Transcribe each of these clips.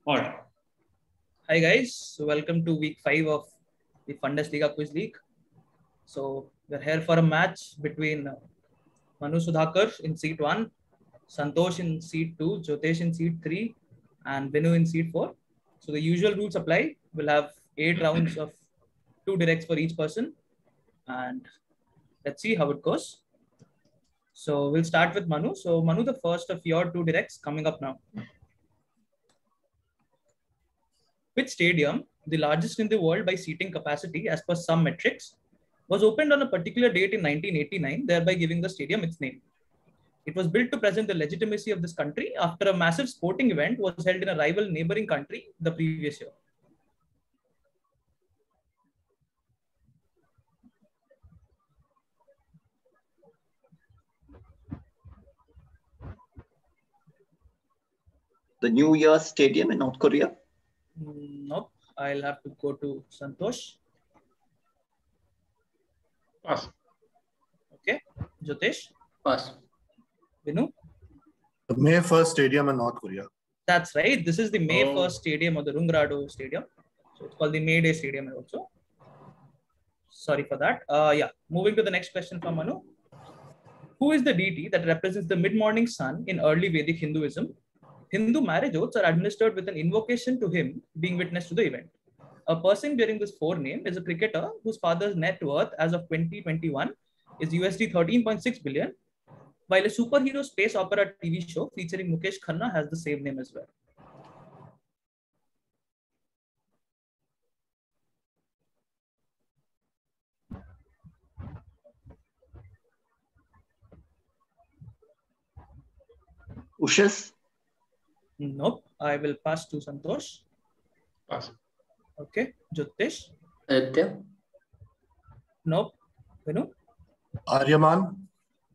All right. Hi guys, so welcome to week 5 of the Fundesliga Quiz League. So we're here for a match between Manu Sudhakar in seat 1, Santosh in seat 2, Jyotesh in seat 3, and Vinu in seat 4. So the usual rules apply. We'll have 8 rounds of 2 directs for each person, and let's see how it goes. So we'll start with Manu. So Manu, the first of your 2 directs coming up now. Which stadium, the largest in the world by seating capacity as per some metrics, was opened on a particular date in 1989, thereby giving the stadium its name? It was built to present the legitimacy of this country after a massive sporting event was held in a rival neighboring country the previous year. The New Year's Stadium in North Korea? Nope. I'll have to go to Santosh. Pass. Okay. Jyotesh? Pass. Vinu? The May 1st Stadium in North Korea. That's right. This is the May 1st Stadium or the Rungrado Stadium. So it's called the May Day Stadium also. Sorry for that. Yeah. Moving to the next question from Manu. Who is the deity that represents the mid-morning sun in early Vedic Hinduism? Hindu marriage oaths are administered with an invocation to him being witness to the event. A person bearing this forename is a cricketer whose father's net worth as of 2021 is USD 13.6 billion, while a superhero space opera TV show featuring Mukesh Khanna has the same name as well. Ushas? Nope. I will pass to Santosh. Pass. Okay. Jyotesh? Aditya? Nope. Vinu? Aryaman?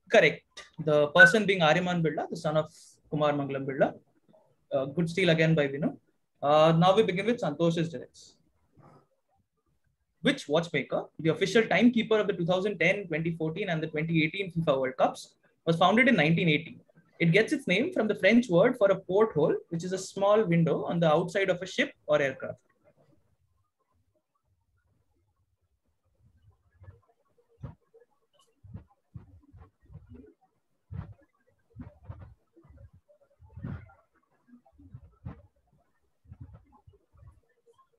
Correct. The person being Aryaman Birla, the son of Kumar Mangalam Birla. Good steal again by Vinu. Now we begin with Santosh's directs. Which watchmaker, the official timekeeper of the 2010, 2014 and the 2018 FIFA World Cups, was founded in 1980? It gets its name from the French word for a porthole, which is a small window on the outside of a ship or aircraft.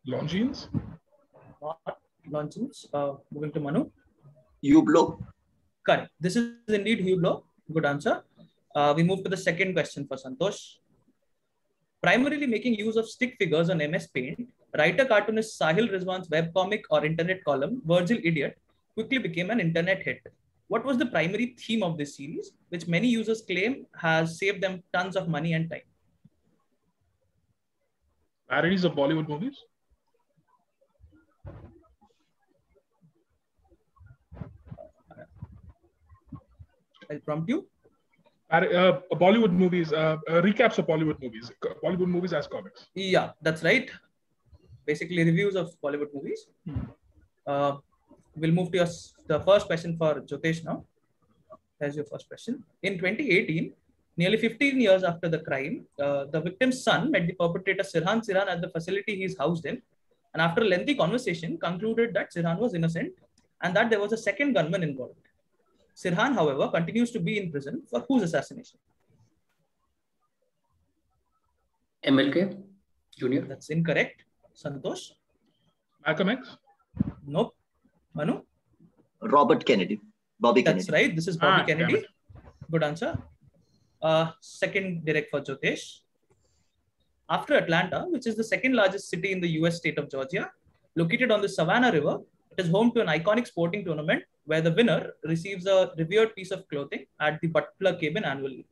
Longines? Not Longines. Moving to Manu. Hublot? Correct. This is indeed Hublot. Good answer. We move to the second question for Santosh. Primarily making use of stick figures on MS Paint, writer-cartoonist Sahil Rizwan's webcomic or internet column, Virgil Idiot, quickly became an internet hit. What was the primary theme of this series, which many users claim has saved them tons of money and time? Parodies of Bollywood movies? I'll prompt you. Bollywood movies, recaps of Bollywood movies as comics. Yeah, that's right. Basically, reviews of Bollywood movies. We'll move to the first question for Jyotesh now. Here's your first question. In 2018, nearly 15 years after the crime, the victim's son met the perpetrator Sirhan Sirhan at the facility he is housed in, and after a lengthy conversation, concluded that Sirhan was innocent and that there was a second gunman involved. Sirhan, however, continues to be in prison for whose assassination? MLK Junior? That's incorrect. Santosh? Malcolm X? Nope. Manu? Robert Kennedy. Bobby That's Kennedy. right. This is Bobby damn Kennedy. it. Good answer. Second direct for Jyotesh. After Atlanta, which is the second largest city in the US state of Georgia, located on the Savannah River, it is home to an iconic sporting tournament where the winner receives a revered piece of clothing at the Butler cabin annually.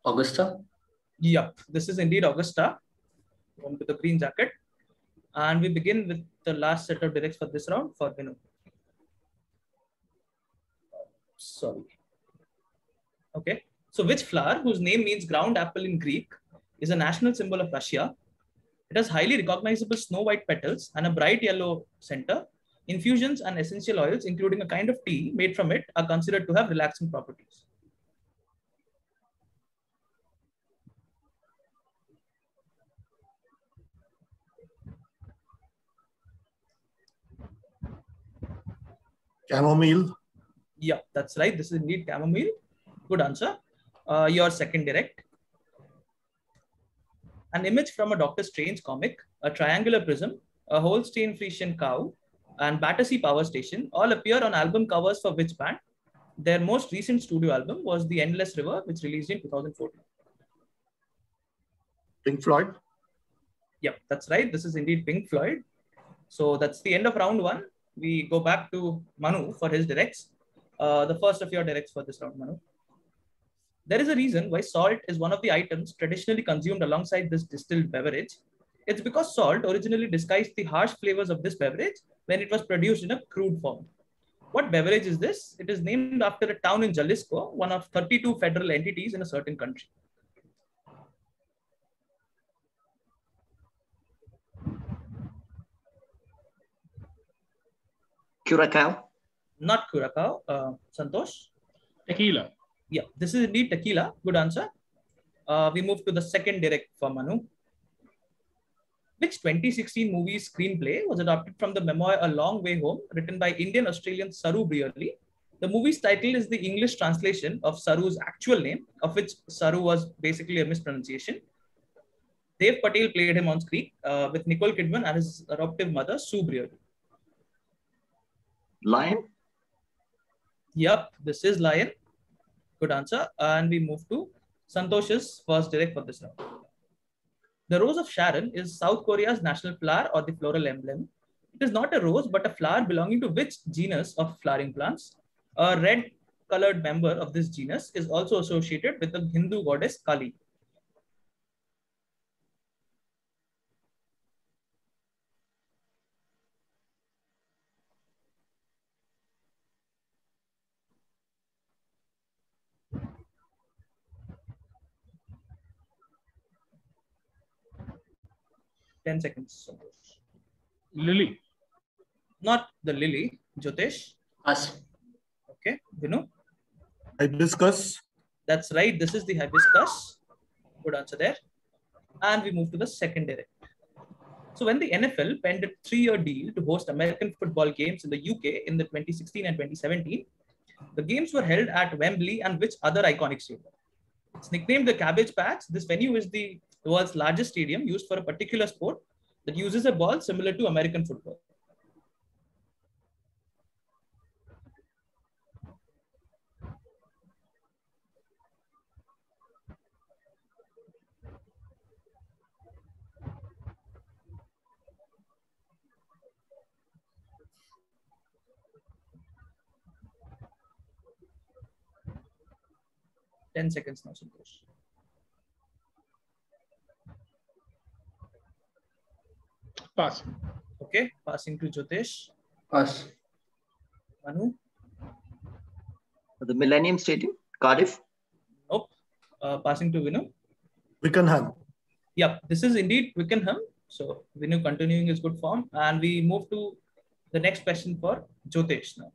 Augusta? Yep, this is indeed Augusta, home to the green jacket. And we begin with the last set of directs for this round for Vinu. Sorry. Okay. So which flower, whose name means ground apple in Greek, is a national symbol of Russia? It has highly recognizable snow white petals and a bright yellow center. Infusions and essential oils, including a kind of tea made from it, are considered to have relaxing properties. Chamomile. Yeah, that's right. This is indeed chamomile. Good answer. Your second direct. An image from a Doctor Strange comic, a triangular prism, a Holstein Friesian cow, and Battersea Power Station all appear on album covers for which band? Their most recent studio album was The Endless River, which released in 2014. Pink Floyd. Yep, that's right. This is indeed Pink Floyd. So that's the end of round one. We go back to Manu for his directs. The first of your directs for this round, Manu. There is a reason why salt is one of the items traditionally consumed alongside this distilled beverage. It's because salt originally disguised the harsh flavors of this beverage when it was produced in a crude form. What beverage is this? It is named after a town in Jalisco, one of 32 federal entities in a certain country. Curacao. Not Curacao. Santosh? Tequila. Yeah, this is indeed tequila. Good answer. We move to the second direct for Manu. Which 2016 movie screenplay was adapted from the memoir A Long Way Home, written by Indian-Australian Saru Brearley? The movie's title is the English translation of Saru's actual name, of which Saru was basically a mispronunciation. Dev Patel played him on screen with Nicole Kidman and his adoptive mother, Sue Brearley. Lion. Yep, this is Lion. Good answer. And we move to Santosh's first direct for this round. The Rose of Sharon is South Korea's national flower or the floral emblem. It is not a rose, but a flower belonging to which genus of flowering plants? A red-colored member of this genus is also associated with the Hindu goddess Kali. Ten seconds. Lily. Not the lily. Jyotesh. Pass. Okay. Vinu. Hibiscus. That's right. This is the hibiscus. Good answer there. And we move to the second direct. So when the NFL penned a 3-year deal to host American football games in the UK in the 2016 and 2017, the games were held at Wembley and which other iconic stadium? It's nicknamed the Cabbage Patch. This venue is the world's largest stadium used for a particular sport that uses a ball similar to American football. Ten seconds now, Santosh. Pass. Okay, passing to Jyotesh. Pass. Manu. The Millennium Stadium. Cardiff. Nope. Passing to Vinu. Twickenham. Yep, this is indeed Twickenham. So Vinu continuing his good form. And we move to the next question for Jyotesh now.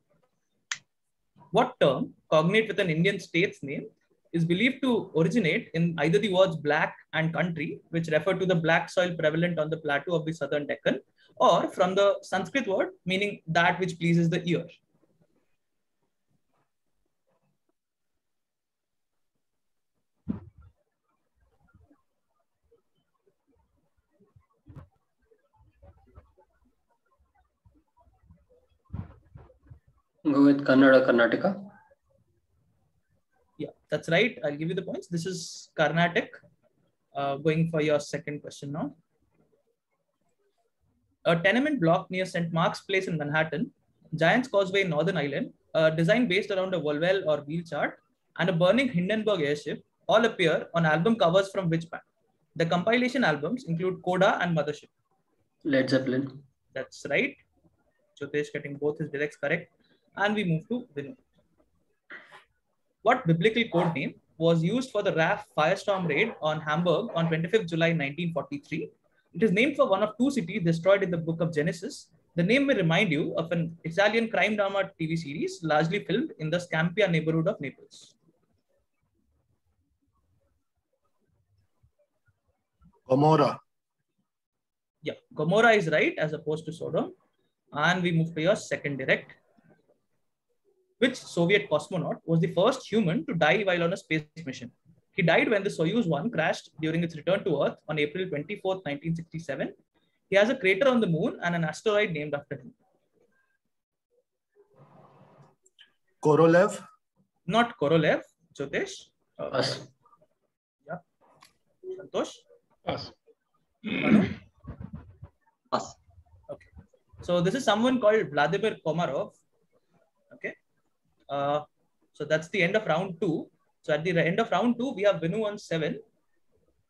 What term, cognate with an Indian state's name, is believed to originate in either the words black and country, which refer to the black soil prevalent on the plateau of the southern Deccan, or from the Sanskrit word meaning that which pleases the ear? Go with Kannada, Karnataka. Yeah, that's right. I'll give you the points. This is Carnatic. Going for your second question now. A tenement block near St. Mark's Place in Manhattan, Giant's Causeway in Northern Ireland, a design based around a Volvel or wheel chart, and a burning Hindenburg airship all appear on album covers from which band? The compilation albums include Coda and Mothership. Led Zeppelin. That's right. Jyotesh getting both his directs correct. And we move to Vinu. What biblical code name was used for the RAF Firestorm raid on Hamburg on 25th July 1943? It is named for one of two cities destroyed in the book of Genesis. The name may remind you of an Italian crime drama TV series largely filmed in the Scampia neighborhood of Naples. Gomorrah. Yeah, Gomorrah is right as opposed to Sodom. And we move to your second direct. Which Soviet cosmonaut was the first human to die while on a space mission? He died when the Soyuz 1 crashed during its return to Earth on April 24th, 1967. He has a crater on the moon and an asteroid named after him. Korolev. Not Korolev. Jyotesh? Pass. Yeah. Santosh? Pass. Manu? Pass. Okay. So this is someone called Vladimir Komarov. Okay. So that's the end of round 2. So at the end of round 2, we have Vinu on 7.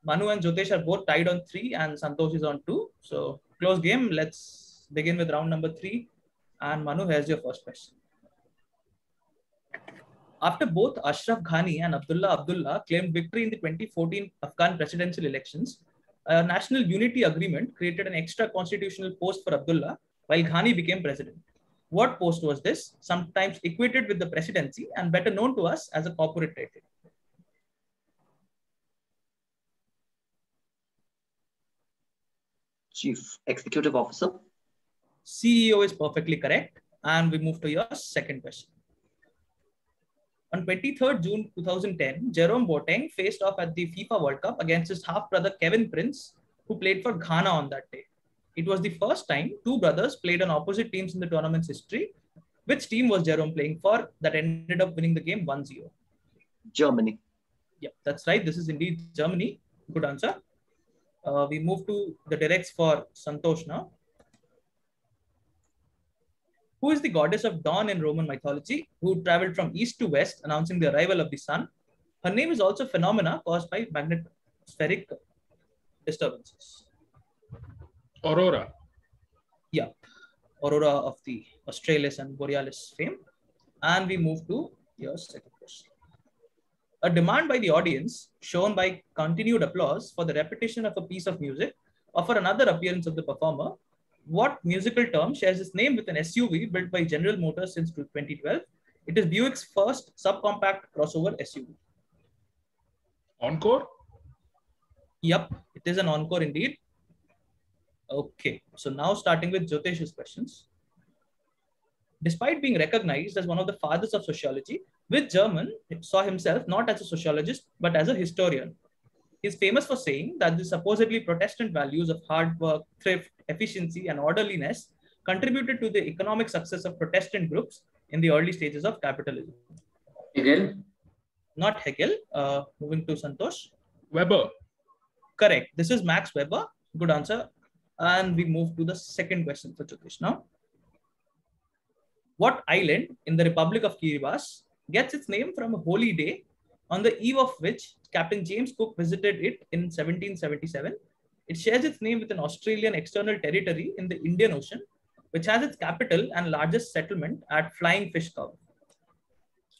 Manu and Jyotesh are both tied on 3 and Santosh is on 2. So close game. Let's begin with round number 3. And Manu, here's your first question. After both Ashraf Ghani and Abdullah claimed victory in the 2014 Afghan presidential elections, a national unity agreement created an extra constitutional post for Abdullah while Ghani became president. What post was this? Sometimes equated with the presidency and better known to us as a corporate title. Chief Executive Officer. CEO is perfectly correct. And we move to your second question. On 23rd June 2010, Jerome Boateng faced off at the FIFA World Cup against his half-brother Kevin Prince, who played for Ghana on that day. It was the first time two brothers played on opposite teams in the tournament's history. Which team was Jerome playing for that ended up winning the game 1-0? Germany. Yeah, that's right. This is indeed Germany. Good answer. We move to the directs for Santosh now. Who is the goddess of dawn in Roman mythology, who traveled from east to west, announcing the arrival of the sun? Her name is also phenomena caused by magnetospheric disturbances. Aurora. Yeah, Aurora of the Australis and Borealis fame. And we move to your second question. A demand by the audience, shown by continued applause for the repetition of a piece of music, or for another appearance of the performer. What musical term shares its name with an SUV built by General Motors since 2012? It is Buick's first subcompact crossover SUV. Encore. Yep, it is an Encore indeed. Okay, so now starting with Jyotesh's questions. Despite being recognized as one of the fathers of sociology, which German saw himself not as a sociologist, but as a historian. He is famous for saying that the supposedly Protestant values of hard work, thrift, efficiency, and orderliness contributed to the economic success of Protestant groups in the early stages of capitalism. Hegel. Not Hegel. Moving to Santosh. Weber. Correct. This is Max Weber. Good answer. And we move to the second question for Jyotish now. What island in the Republic of Kiribati gets its name from a holy day on the eve of which Captain James Cook visited it in 1777? It shares its name with an Australian external territory in the Indian Ocean, which has its capital and largest settlement at Flying Fish Cove.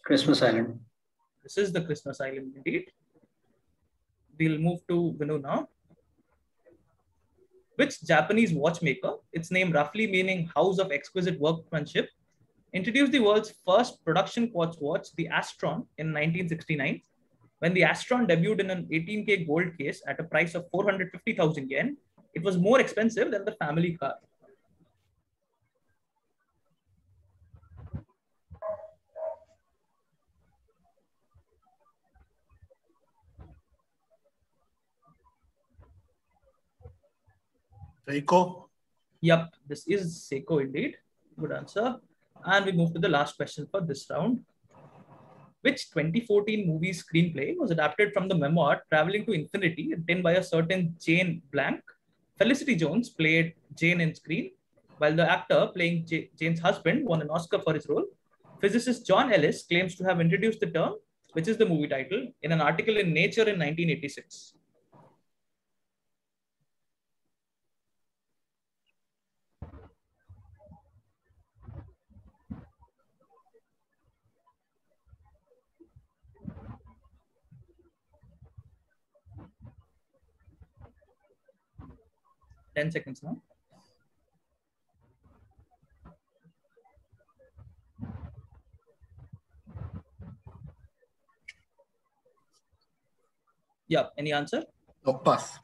Christmas Island. This is the Christmas Island indeed. We'll move to Vinu now. Which Japanese watchmaker, its name roughly meaning house of exquisite workmanship, introduced the world's first production quartz watch, the Astron, in 1969. When the Astron debuted in an 18K gold case at a price of 450,000 yen, it was more expensive than the family car. Seiko. Yep, this is Seiko indeed. Good answer. And we move to the last question for this round. Which 2014 movie screenplay was adapted from the memoir Traveling to Infinity, written by a certain Jane Blank? Felicity Jones played Jane in Screen, while the actor playing Jane's husband won an Oscar for his role. Physicist John Ellis claims to have introduced the term, which is the movie title, in an article in Nature in 1986. 10 seconds now. Yeah, any answer? No, pass.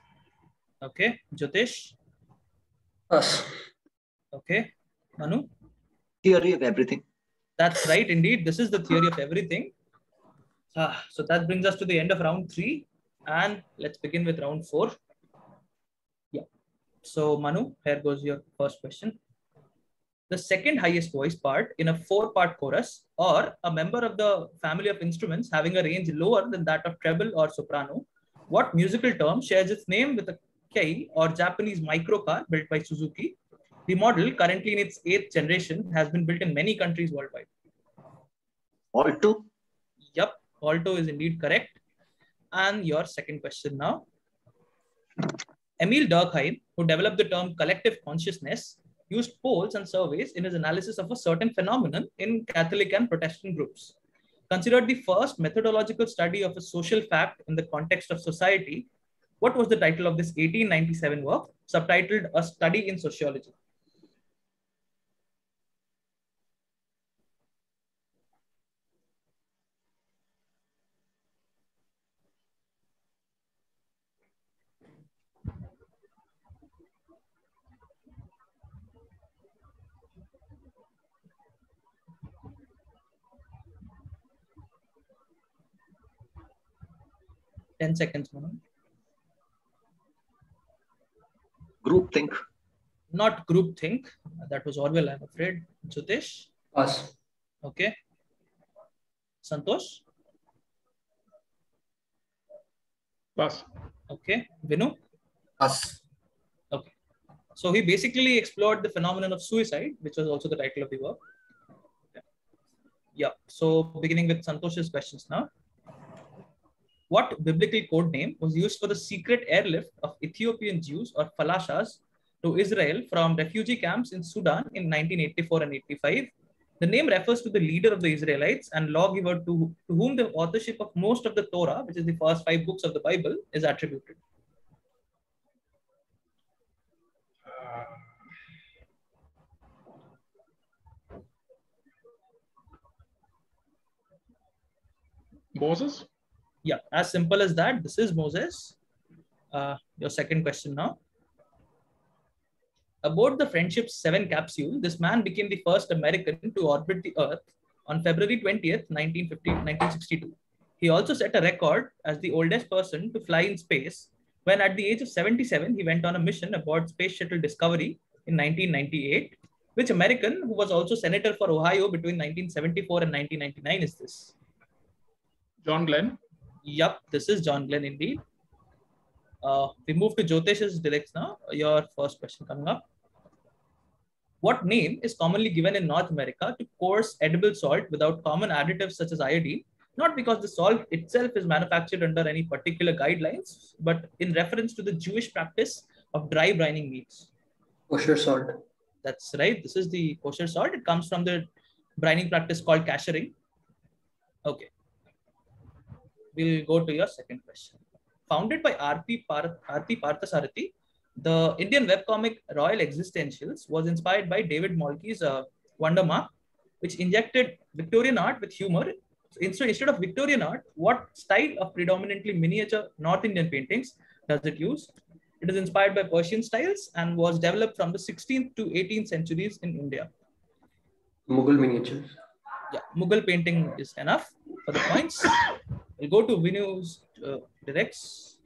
Okay, Jyotish. Pass. Okay, Manu. Theory of everything. That's right, indeed. This is the theory of everything. So that brings us to the end of round 3, and let's begin with round 4. Yeah. So Manu, here goes your first question. The second highest voice part in a 4-part chorus, or a member of the family of instruments having a range lower than that of treble or soprano, what musical term shares its name with a Kei or Japanese microcar built by Suzuki? The model, currently in its 8th generation, has been built in many countries worldwide. Alto. Yup, Alto is indeed correct. And your second question now. Emil Durkheim, who developed the term collective consciousness, used polls and surveys in his analysis of a certain phenomenon in Catholic and Protestant groups. Considered the first methodological study of a social fact in the context of society, what was the title of this 1897 work, subtitled A Study in Sociology? Ten seconds, Manu. Groupthink. Not groupthink. That was Orwell, I'm afraid. Jyotish? Pass. Okay. Santosh? Pass. Okay. Vinu? Pass. Okay. So he basically explored the phenomenon of suicide, which was also the title of the work. Yeah. So beginning with Santosh's questions now. What biblical code name was used for the secret airlift of Ethiopian Jews or falashas to Israel from refugee camps in Sudan in 1984 and 85? The name refers to the leader of the Israelites and lawgiver to whom the authorship of most of the Torah, which is the first 5 books of the Bible, is attributed. Moses? Yeah, as simple as that. This is Moses. Your second question now. Aboard the Friendship 7 capsule, this man became the first American to orbit the Earth on February 20th, 1962. He also set a record as the oldest person to fly in space when at the age of 77, he went on a mission aboard Space Shuttle Discovery in 1998. Which American, who was also Senator for Ohio between 1974 and 1999, is this? John Glenn? Yup, this is John Glenn indeed. We move to Jyotish's directs now. Your first question coming up. What name is commonly given in North America to coarse edible salt without common additives such as iodine? Not because the salt itself is manufactured under any particular guidelines, but in reference to the Jewish practice of dry brining meats. Kosher salt. That's right. This is the kosher salt. It comes from the brining practice called kashering. Okay. We'll go to your second question. Founded by R.P. Parthasarathy, the Indian webcomic Royal Existentials was inspired by David Malky's Wonder Mark, which injected Victorian art with humor. So instead of Victorian art, what style of predominantly miniature North Indian paintings does it use? It is inspired by Persian styles and was developed from the 16th to 18th centuries in India. Mughal miniatures. Yeah, Mughal painting is enough for the points. We'll go to Vinu's directs.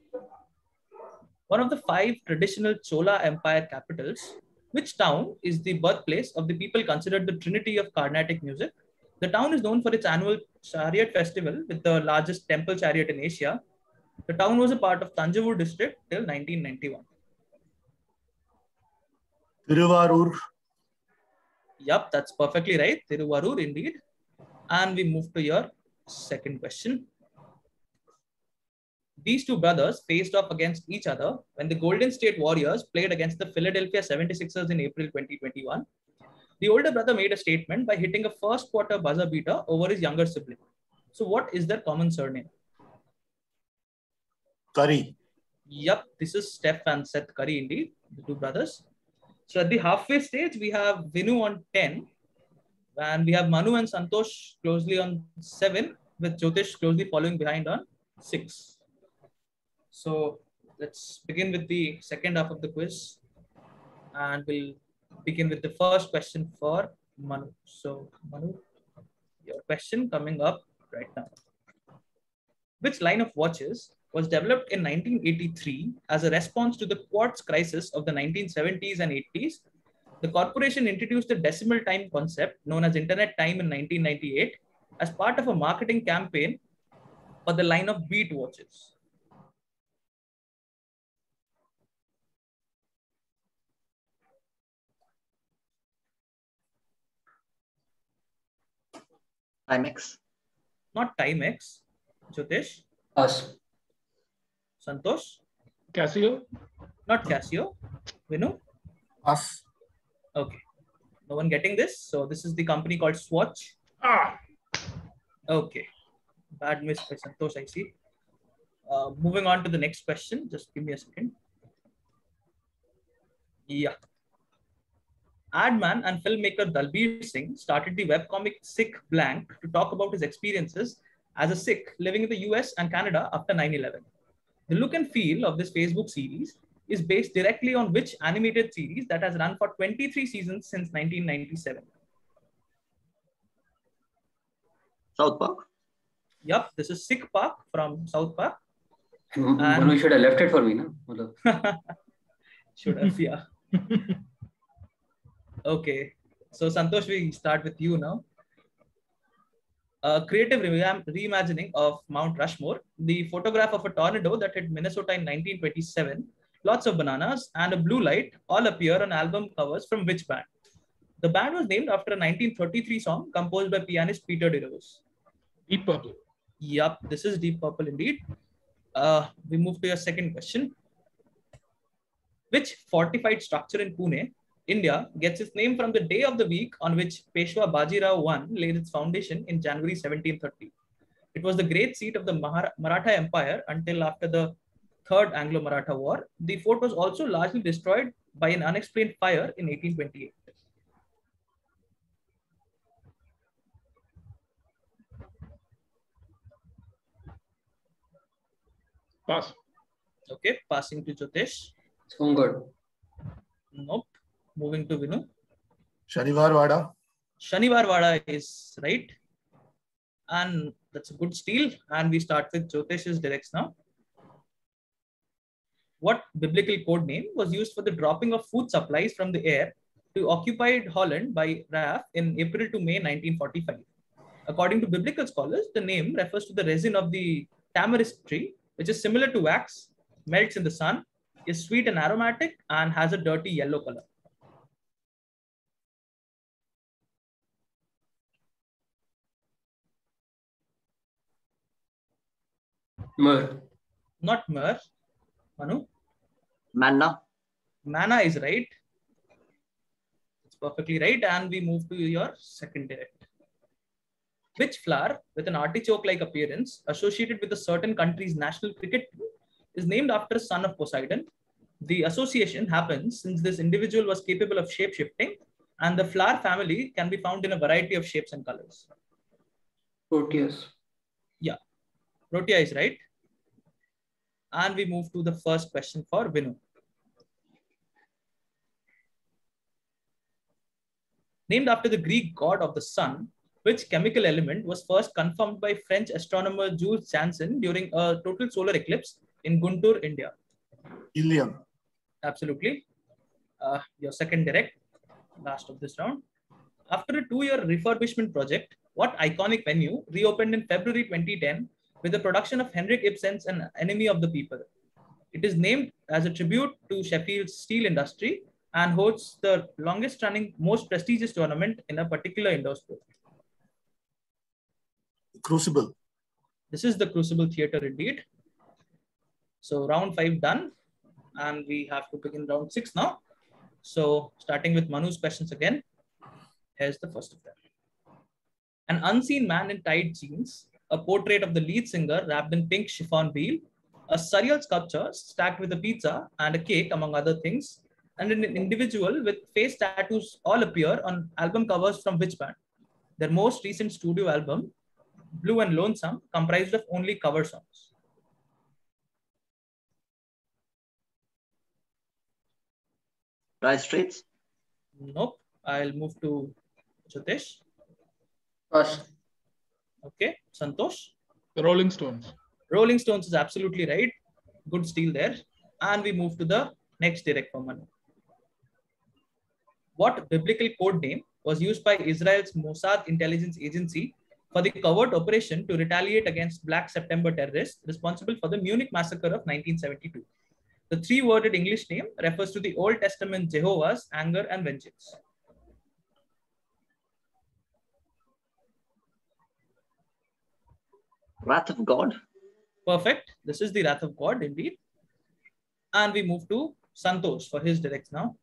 One of the 5 traditional Chola Empire capitals, which town is the birthplace of the people considered the trinity of Carnatic music? The town is known for its annual chariot festival with the largest temple chariot in Asia. The town was a part of Tanjavur district till 1991. Tiruvarur. Yup, that's perfectly right. Tiruvarur indeed. And we move to your second question. These two brothers faced off against each other when the Golden State Warriors played against the Philadelphia 76ers in April 2021. The older brother made a statement by hitting a first quarter buzzer beater over his younger sibling. So what is their common surname? Curry. Yup, this is Steph and Seth Curry indeed, the two brothers. So at the halfway stage, we have Vinu on 10, and we have Manu and Santosh closely on 7, with Jyotish closely following behind on 6. So let's begin with the second half of the quiz, and we'll begin with the first question for Manu. So Manu, your question coming up right now. Which line of watches was developed in 1983 as a response to the quartz crisis of the 1970s and 80s? The corporation introduced the decimal time concept known as Internet Time in 1998 as part of a marketing campaign for the line of Beat watches. Timex. Not Timex. Jyotish? Pass. Santosh? Casio. Not Casio. Vinu? Pass. Okay. No one getting this. So this is the company called Swatch. Ah. Okay. Bad miss by Santosh, I see. Moving on to the next question. Just give me a second. Yeah. Ad man and filmmaker Dalbir Singh started the webcomic Sikh Blank to talk about his experiences as a Sikh living in the US and Canada after 9/11. The look and feel of this Facebook series is based directly on which animated series that has run for 23 seasons since 1997? South Park. Yup, this is Sikh Park from South Park. Manu should have left it for me, no? Should have, yeah. Okay, so Santosh, we start with you now. A creative reimagining of Mount Rushmore, the photograph of a tornado that hit Minnesota in 1927, lots of bananas, and a blue light all appear on album covers from which band? The band was named after a 1933 song composed by pianist Peter DeRose. Deep Purple. Yup, this is Deep Purple indeed. We move to your second question. Which fortified structure in Pune, India, gets its name from the day of the week on which Peshwa Bajirao I laid its foundation in January 1730? It was the great seat of the Maratha Empire until after the Third Anglo-Maratha War. The fort was also largely destroyed by an unexplained fire in 1828. Pass. Okay, passing to Jyotish. Songod. Nope. Moving to Vinu. Shanivarwada. Shanivarwada is right. And that's a good steal. And we start with Jyotish's directs now. What biblical code name was used for the dropping of food supplies from the air to occupied Holland by Raaf in April to May 1945? According to biblical scholars, the name refers to the resin of the tamarisk tree, which is similar to wax, melts in the sun, is sweet and aromatic, and has a dirty yellow color. Myrrh. Not myrrh. Manu? Manna. Manna is right. It's perfectly right. And we move to your second direct. Which flower with an artichoke-like appearance associated with a certain country's national cricket team is named after a son of Poseidon? The association happens since this individual was capable of shape-shifting, and the flower family can be found in a variety of shapes and colors. Proteus. Yeah, Protea is right. And we move to the first question for Vinu. Named after the Greek god of the sun, which chemical element was first confirmed by French astronomer Jules Janssen during a total solar eclipse in Guntur, India? Helium. Absolutely. Your second direct, last of this round. After a 2-year refurbishment project, what iconic venue reopened in February 2010 with the production of Henrik Ibsen's An Enemy of the People? It is named as a tribute to Sheffield's steel industry and hosts the longest running, most prestigious tournament in a particular indoor sport. Crucible. This is the Crucible Theatre indeed. So round 5 done, and we have to begin round 6 now. So starting with Manu's questions again, here's the first of them. An unseen man in tight jeans, a portrait of the lead singer wrapped in pink chiffon veil, a surreal sculpture stacked with a pizza and a cake, among other things, and an individual with face tattoos all appear on album covers from which band? Their most recent studio album, Blue and Lonesome, comprised of only cover songs. Dire Straits. Nope. I'll move to Jyotish. Pass. Okay. Santosh. The Rolling Stones. Rolling Stones is absolutely right. Good steal there. And we move to the next direct for Manu. What biblical code name was used by Israel's Mossad intelligence agency for the covert operation to retaliate against Black September terrorists responsible for the Munich massacre of 1972? The three-worded English name refers to the Old Testament Jehovah's anger and vengeance. Wrath of God. Perfect. This is the Wrath of God, indeed. And we move to Santosh for his directs now.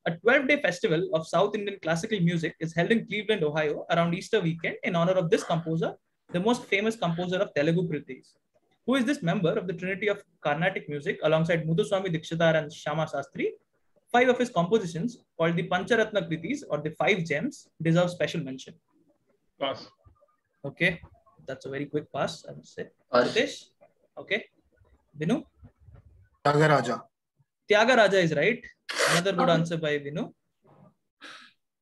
A 12-day festival of South Indian classical music is held in Cleveland, Ohio around Easter weekend in honor of this composer, the most famous composer of Telugu Kritis. Who is this member of the Trinity of Carnatic music alongside Muthuswami Dikshitar and Shama Sastri? 5 of his compositions, called the Pancharatna Kritis or the 5 gems, deserve special mention. Pass. Okay, that's a very quick pass, I would say. Pass. Ritesh? Okay. Vinu? Tyagaraja. Tyagaraja is right. Another good answer by Vinu.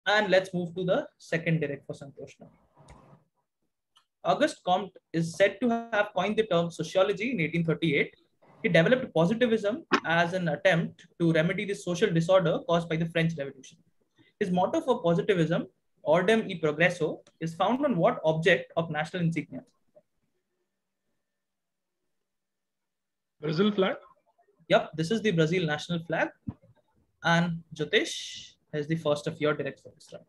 And let's move to the second direct for Santosh now. Auguste Comte is said to have coined the term sociology in 1838. He developed positivism as an attempt to remedy the social disorder caused by the French Revolution. His motto for positivism, Ordem y Progreso, is found on what object of national insignia? Brazil flag. Yep, this is the Brazil national flag. And Jyotish is the first of your directs for this round.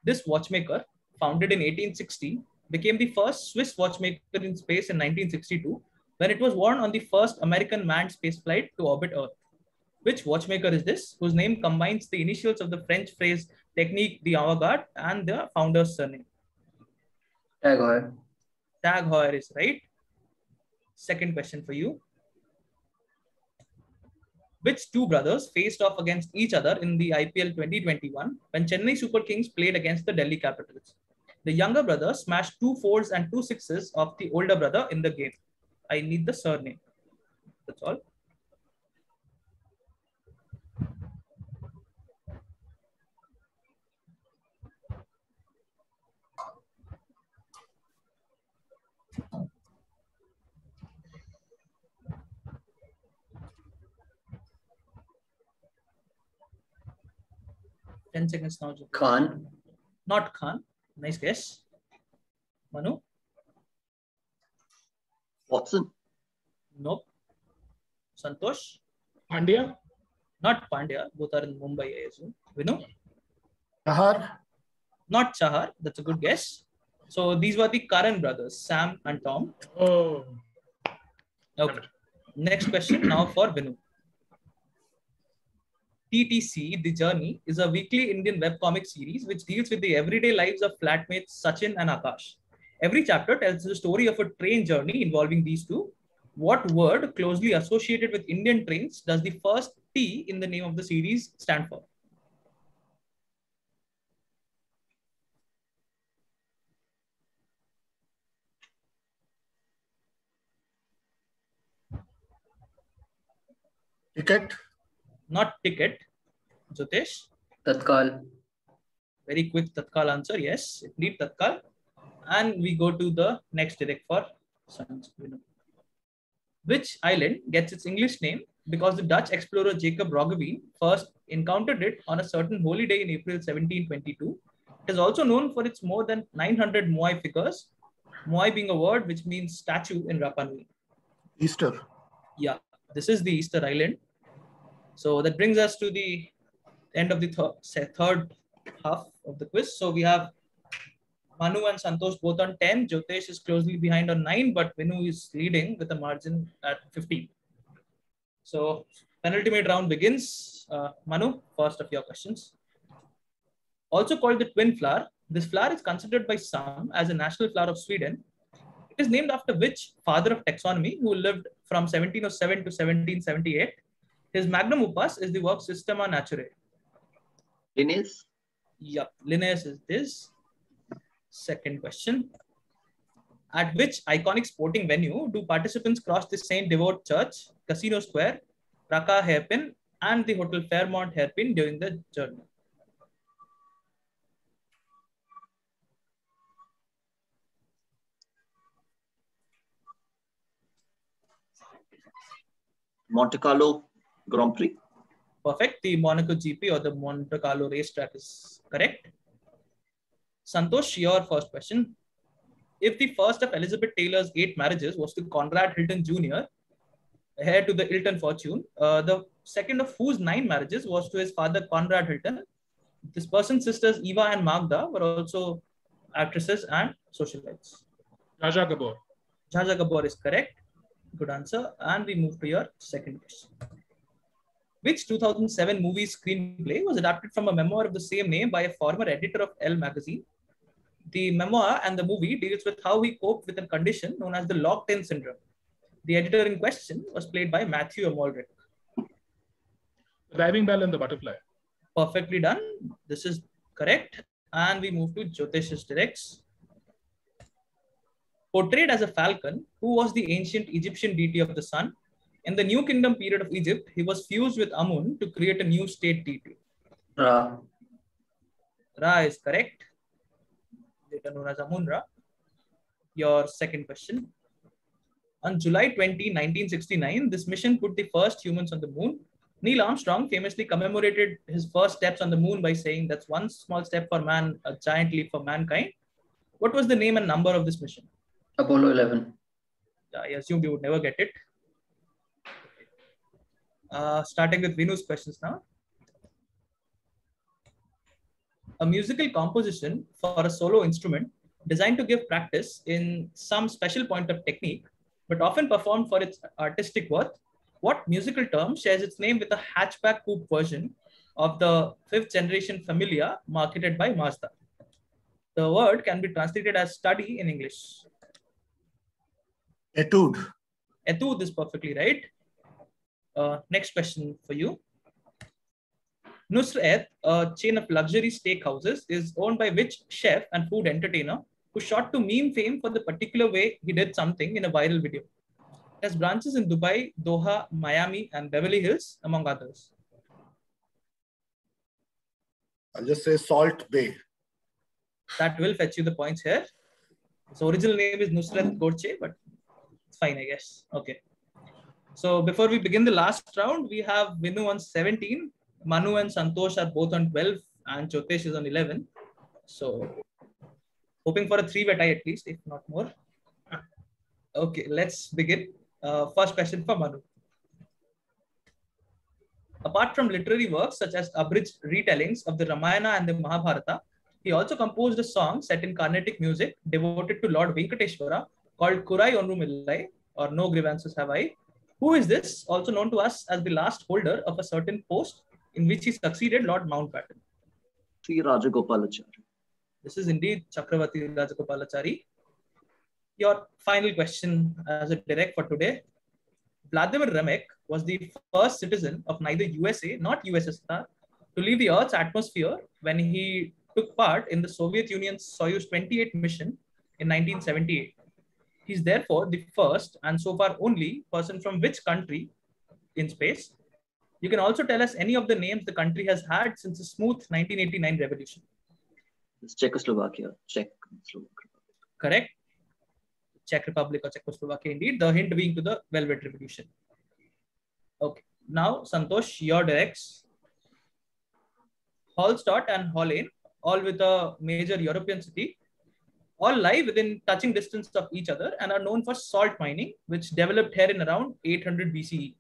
This watchmaker, founded in 1860, became the first Swiss watchmaker in space in 1962 when it was worn on the first American manned spaceflight to orbit Earth. Which watchmaker is this, whose name combines the initials of the French phrase Technique d'Avant-Garde and the founder's surname? Tag Heuer. Tag Heuer is right. Second question for you. Which two brothers faced off against each other in the IPL 2021 when Chennai Super Kings played against the Delhi Capitals? The younger brother smashed 2 4s and 2 6s of the older brother in the game. I need the surname. That's all. Ten seconds now. Khan. Not Khan. Nice guess. Manu? Watson. Nope. Santosh? Pandya. Not Pandya. Both are in Mumbai, I assume. Vinu? Chahar. Not Chahar. That's a good guess. So these were the Karan brothers, Sam and Tom. Oh. Okay. Next question now for Vinu. TTC, The Journey, is a weekly Indian webcomic series which deals with the everyday lives of flatmates Sachin and Akash. Every chapter tells the story of a train journey involving these two. What word closely associated with Indian trains does the first T in the name of the series stand for? Ticket. Not ticket. Jyotish? Tatkal. Very quick Tatkal answer. Yes, indeed Tatkal. And we go to the next direct for Vinu. Which island gets its English name because the Dutch explorer Jacob Roggeveen first encountered it on a certain holy day in April 1722. It is also known for its more than 900 Moai figures, Moai being a word which means statue in Rapa Nui. Easter. Yeah, this is the Easter Island. So that brings us to the end of the third half of the quiz. So we have Manu and Santosh both on 10. Jyotish is closely behind on 9, but Vinu is leading with a margin at 15. So penultimate round begins. Manu, first of your questions. Also called the twin flower, this flower is considered by some as a national flower of Sweden. is named after which father of taxonomy who lived from 1707 to 1778? His magnum opus is the work Systema Naturae. Linnaeus. Yup, Linnaeus is this. Second question. At which iconic sporting venue do participants cross the Saint Devote Church, Casino Square, Raka Hairpin, and the Hotel Fairmont Hairpin during the journey? Monte Carlo Grand Prix. Perfect. The Monaco GP or the Monte Carlo racetrack is correct. Santosh, your first question. If the first of Elizabeth Taylor's 8 marriages was to Conrad Hilton Jr., heir to the Hilton fortune, the second of whose 9 marriages was to his father Conrad Hilton. This person's sisters Eva and Magda were also actresses and socialites. Zsa Zsa Gabor. Zsa Zsa Gabor is correct. Good answer. And we move to your second question. Which 2007 movie screenplay was adapted from a memoir of the same name by a former editor of Elle magazine? The memoir and the movie deals with how he coped with a condition known as the locked-in syndrome. The editor in question was played by Matthew Amalric. The Diving Bell and the Butterfly. Perfectly done. This is correct. And we move to Jyotish's directs. Portrayed as a falcon, who was the ancient Egyptian deity of the sun? In the New Kingdom period of Egypt, he was fused with Amun to create a new state deity. Ra. Ra is correct. Later known as Amun-Ra. Your second question. On July 20, 1969, this mission put the first humans on the moon. Neil Armstrong famously commemorated his first steps on the moon by saying, "That's one small step for man, a giant leap for mankind." What was the name and number of this mission? Apollo 11. I assumed you would never get it. Starting with Vinu's questions now. A musical composition for a solo instrument designed to give practice in some special point of technique, but often performed for its artistic worth. What musical term shares its name with a hatchback coupe version of the 5th generation Familia marketed by Mazda? The word can be translated as study in English. Etude. Etude is perfectly right. Next question for you. Nusret, a chain of luxury steakhouses, is owned by which chef and food entertainer who shot to meme fame for the particular way he did something in a viral video? It has branches in Dubai, Doha, Miami, and Beverly Hills, among others. I'll just say Salt Bay. That will fetch you the points here. His original name is Nusret Gorche, but it's fine, I guess. Okay. So before we begin the last round, we have Vinu on 17, Manu and Santosh are both on 12, and Jyotish is on 11. So hoping for a 3-way tie at least, if not more. Okay, let's begin. First question for Manu. Apart from literary works such as abridged retellings of the Ramayana and the Mahabharata, he also composed a song set in Carnatic music devoted to Lord Venkateshwara called Kurai Onrumillai, or No Grievances Have I. Who is this, also known to us as the last holder of a certain post in which he succeeded Lord Mountbatten? Sri Rajagopalachari. This is indeed Chakravarti Rajagopalachari. Your final question as a direct for today. Vladimir Remek was the first citizen of neither USA nor USSR to leave the Earth's atmosphere when he took part in the Soviet Union's Soyuz 28 mission in 1978. He's therefore the first and so far only person from which country in space? You can also tell us any of the names the country has had since the smooth 1989 revolution. It's Czechoslovakia. Correct. Czech Republic or Czechoslovakia indeed. The hint being to the Velvet Revolution. Okay. Now, Santosh, your directs. Hallstatt and Hollein, all with a major European city, all lie within touching distance of each other and are known for salt mining, which developed here in around 800 BCE.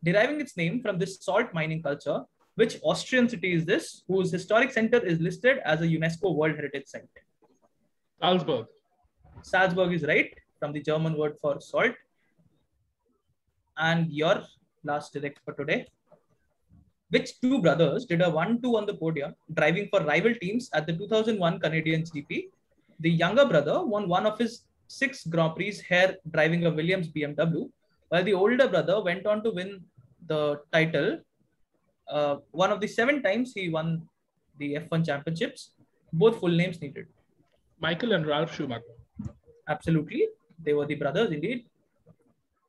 Deriving its name from this salt mining culture, which Austrian city is this, whose historic center is listed as a UNESCO World Heritage Site? Salzburg. Salzburg is right, from the German word for salt. And your last direct for today. Which two brothers did a 1-2 on the podium, driving for rival teams at the 2001 Canadian GP? The younger brother won one of his 6 Grand Prix here driving a Williams BMW, while the older brother went on to win the title. One of the 7 times he won the F1 championships. Both full names needed. Michael and Ralph Schumacher. Absolutely. They were the brothers indeed.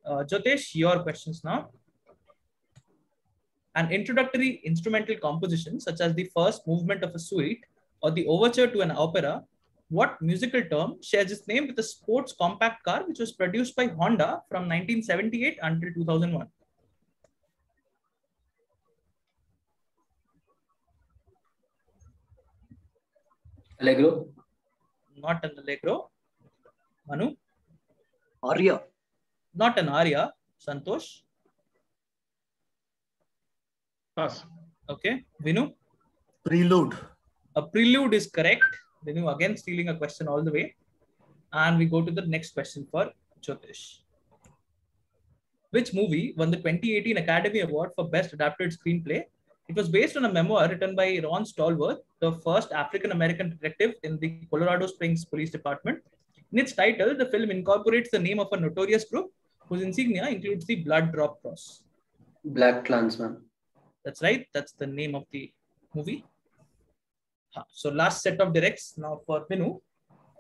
Jyotesh, your questions now. An introductory instrumental composition, such as the first movement of a suite or the overture to an opera, what musical term shares its name with a sports compact car which was produced by Honda from 1978 until 2001? Allegro. Not an Allegro. Manu? Aria. Not an Aria. Santosh? Pass. Okay. Vinu? Prelude. A prelude is correct. Vinu again stealing a question all the way. And we go to the next question for Jyotish. Which movie won the 2018 Academy Award for Best Adapted Screenplay? It was based on a memoir written by Ron Stallworth, the first African-American detective in the Colorado Springs Police Department. In its title, the film incorporates the name of a notorious group whose insignia includes the blood drop cross. Black Klansman. That's right. That's the name of the movie. So last set of directs now for Vinu.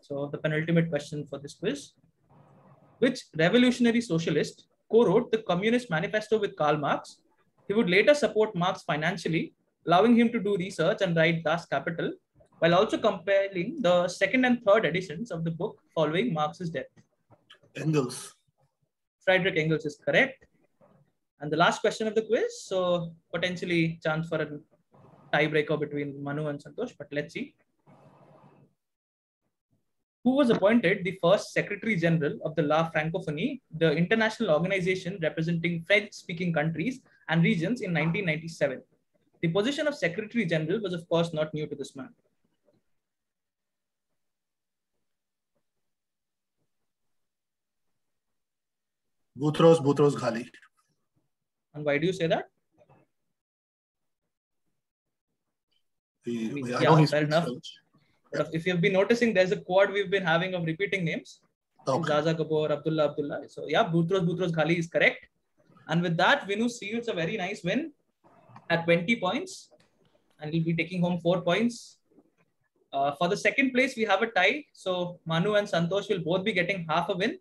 So the penultimate question for this quiz. Which revolutionary socialist co-wrote the Communist Manifesto with Karl Marx? He would later support Marx financially, allowing him to do research and write Das Kapital, while also compiling the second and third editions of the book following Marx's death. Engels. Friedrich Engels is correct. And the last question of the quiz, so potentially chance for a tiebreaker between Manu and Santosh, but let's see. Who was appointed the first Secretary General of the La Francophonie, the international organization representing French-speaking countries and regions in 1997? The position of Secretary General was, of course, not new to this man. Boutros Ghali. And why do you say that? Yeah, fair enough. But if you've been noticing, there's a quad we've been having of repeating names. Okay. Zaza Gabor, Abdullah. So yeah, Boutros Ghali is correct. And with that, Vinu seals a very nice win at 20 points. And he'll be taking home 4 points. For the second place, we have a tie. So Manu and Santosh will both be getting half a win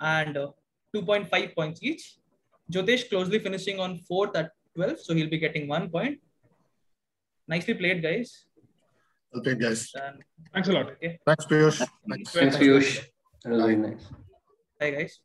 and 2.5 points each. Jyotesh closely finishing on 4th at 12. So he'll be getting 1 point. Nicely played, guys. Okay, guys. And, Thanks a lot. okay. Thanks, Piyush. Thanks, Piyush. That was very nice. Bye, guys.